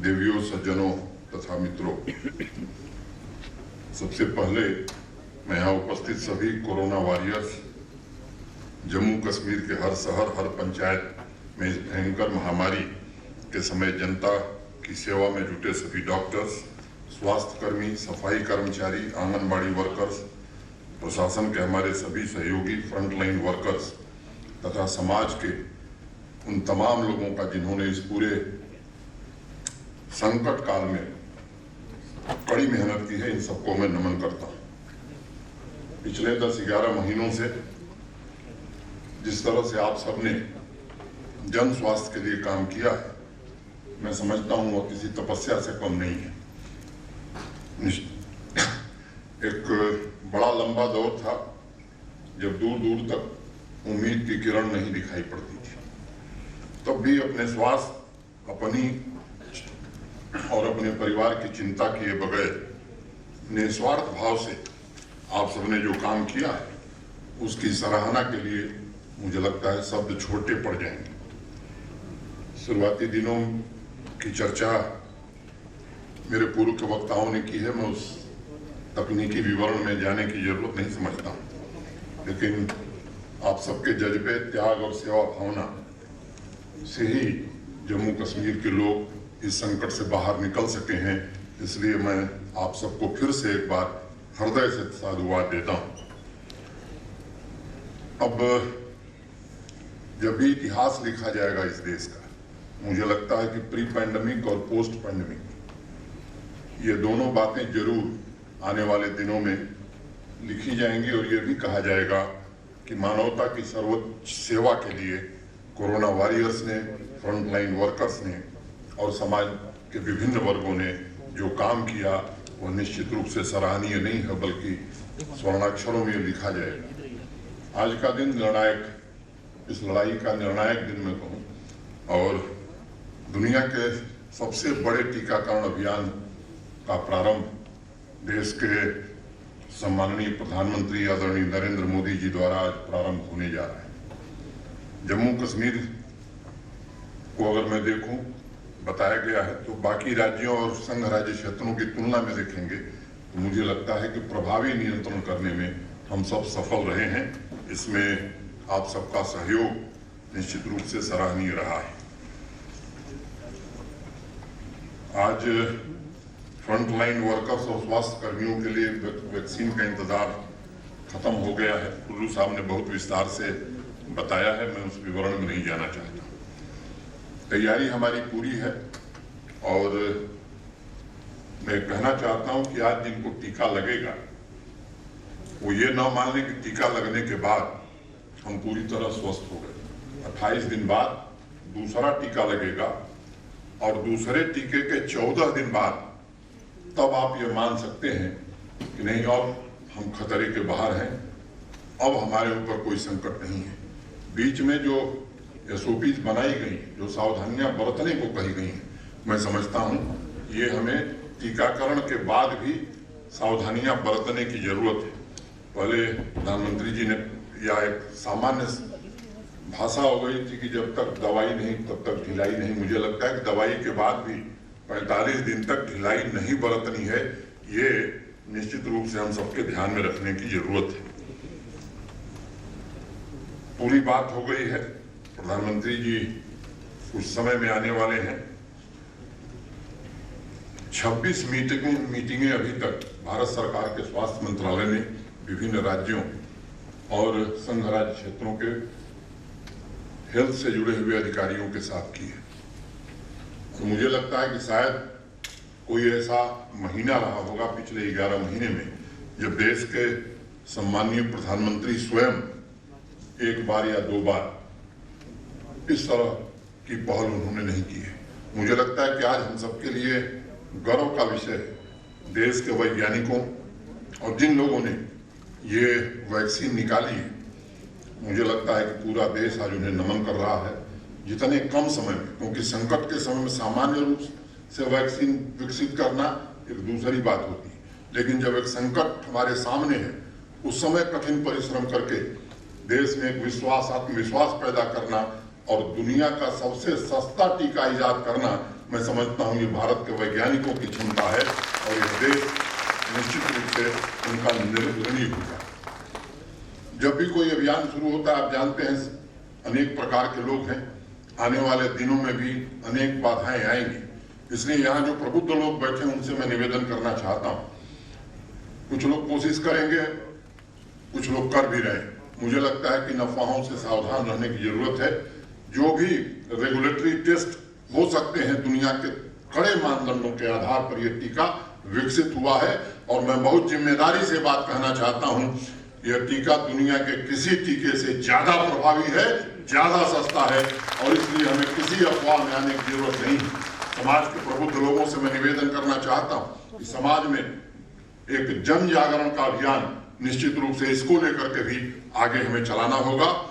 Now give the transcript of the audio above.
देवियों, सज्जनों तथा मित्रों, सबसे पहले मैं यहाँ उपस्थित सभी कोरोना वॉरियर्स, जम्मू कश्मीर के हर शहर, हर पंचायत में इस भयंकर महामारी के समय जनता की सेवा में जुटे सभी डॉक्टर्स, स्वास्थ्य कर्मी, सफाई कर्मचारी, आंगनबाड़ी वर्कर्स, प्रशासन के हमारे सभी सहयोगी, फ्रंटलाइन वर्कर्स तथा समाज के उन तमाम लोगों का जिन्होंने इस पूरे संकट काल में कड़ी मेहनत की है, इन सबको मैं नमन करता हूं। पिछले 10-11 महीनों से जिस तरह से आप सबने जन स्वास्थ्य के लिए काम किया है, मैं समझता हूं वो किसी तपस्या से कम नहीं है। एक बड़ा लंबा दौर था जब दूर दूर तक उम्मीद की किरण नहीं दिखाई पड़ती थी, तब भी अपने स्वास्थ्य, अपनी और अपने परिवार की चिंता किए बगैर निस्वार्थ भाव से आप सबने जो काम किया है, उसकी सराहना के लिए मुझे लगता है शब्द छोटे पड़ जाएंगे। शुरुआती दिनों की चर्चा मेरे पूर्व के वक्ताओं ने की है, मैं उस तकनीकी विवरण में जाने की जरूरत नहीं समझता, लेकिन आप सबके जज्बे, त्याग और सेवा भावना से ही जम्मू कश्मीर के लोग इस संकट से बाहर निकल सके हैं। इसलिए मैं आप सबको फिर से एक बार हृदय से साधुवाद देता हूं। अब जब भी इतिहास लिखा जाएगा इस देश का, मुझे लगता है कि प्री पैंडेमिक और पोस्ट पैंडेमिक, ये दोनों बातें जरूर आने वाले दिनों में लिखी जाएंगी और ये भी कहा जाएगा कि मानवता की सर्वोच्च सेवा के लिए कोरोना वॉरियर्स ने, फ्रंटलाइन वर्कर्स ने और समाज के विभिन्न वर्गों ने जो काम किया वो निश्चित रूप से सराहनीय नहीं है, बल्कि स्वर्णाक्षरों में लिखा जाएगा। आज का दिन निर्णायक, इस लड़ाई का निर्णायक दिन मैं कहूँ, और दुनिया के सबसे बड़े टीकाकरण अभियान का प्रारंभ देश के सम्माननीय प्रधानमंत्री आदरणीय नरेंद्र मोदी जी द्वारा आज प्रारंभ होने जा रहा है। जम्मू कश्मीर को अगर मैं देखूं, बताया गया है तो बाकी राज्यों और संघ राज्य क्षेत्रों की तुलना में देखेंगे तो मुझे लगता है कि प्रभावी नियंत्रण करने में हम सब सफल रहे हैं। इसमें आप सबका सहयोग निश्चित रूप से सराहनीय रहा है। आज फ्रंटलाइन वर्कर्स और स्वास्थ्य कर्मियों के लिए वैक्सीन का इंतजार खत्म हो गया है। कुल्लू साहब ने बहुत विस्तार से बताया है, मैं उस विवरण में नहीं जाना चाहता। तैयारी हमारी पूरी है और मैं कहना चाहता हूं कि आज जिनको टीका लगेगा वो ये ना मान लें कि टीका लगने के बाद हम पूरी तरह स्वस्थ हो गए। 28 दिन बाद दूसरा टीका लगेगा और दूसरे टीके के 14 दिन बाद तब आप ये मान सकते हैं कि नहीं, अब हम खतरे के बाहर हैं, अब हमारे ऊपर कोई संकट नहीं है। बीच में जो एसओपीज बनाई गई, जो सावधानियां बरतने को कही गई हैं, मैं समझता हूं ये हमें टीकाकरण के बाद भी सावधानियां बरतने की जरूरत है। पहले प्रधानमंत्री जी ने या एक सामान्य भाषा हो गई थी कि जब तक दवाई नहीं तब तक ढिलाई नहीं। मुझे लगता है कि दवाई के बाद भी 45 दिन तक ढिलाई नहीं बरतनी है। ये निश्चित रूप से हम सबके ध्यान में रखने की जरूरत है। पूरी बात हो गई है, प्रधानमंत्री जी कुछ समय में आने वाले हैं। 26 मीटिंगें अभी तक भारत सरकार के स्वास्थ्य मंत्रालय ने विभिन्न राज्यों और संघ राज्य क्षेत्रों के हेल्थ से जुड़े हुए अधिकारियों के साथ की है। तो मुझे लगता है कि शायद कोई ऐसा महीना रहा होगा पिछले 11 महीने में जब देश के सम्माननीय प्रधानमंत्री स्वयं एक बार या 2 बार इस तरह की पहल उन्होंने नहीं की है। मुझे लगता है कि आज हम सबके लिए गर्व का विषय है, देश के वैज्ञानिकों और जिन लोगों ने ये वैक्सीन निकाली है। मुझे लगता है कि पूरा देश आज उन्हें नमन कर रहा है। जितने कम समय में, क्योंकि संकट के समय में सामान्य रूप से वैक्सीन विकसित करना एक दूसरी बात होती है, लेकिन जब एक संकट हमारे सामने है उस समय कठिन परिश्रम करके देश में एक आत्मविश्वास पैदा करना और दुनिया का सबसे सस्ता टीका इजाद करना, मैं समझता हूँ ये भारत के वैज्ञानिकों की क्षमता है और ये देश निश्चित रूप से उनका ऋणी होगा। जब भी कोई अभियान शुरू होता है, आप जानते हैं अनेक प्रकार के लोग हैं, आने वाले दिनों में भी अनेक बाधाएं आएंगी। इसलिए यहाँ जो प्रबुद्ध लोग बैठे हैं उनसे मैं निवेदन करना चाहता हूँ, कुछ लोग कोशिश करेंगे, कुछ लोग कर भी रहे हैं। मुझे लगता है कि अफवाहों से सावधान रहने की जरूरत है। जो भी रेगुलेटरी टेस्ट हो सकते हैं, दुनिया के कड़े मानदंडों के आधार पर यह टीका विकसित हुआ है और मैं बहुत जिम्मेदारी से बात कहना चाहता हूं, यह टीका दुनिया के किसी टीके से ज्यादा प्रभावी है, ज्यादा सस्ता है और इसलिए हमें किसी अफवाह में आने की जरूरत नहीं। समाज के प्रबुद्ध लोगों से मैं निवेदन करना चाहता हूं कि समाज में एक जन जागरण का अभियान निश्चित रूप से इसको लेकर के भी आगे हमें चलाना होगा।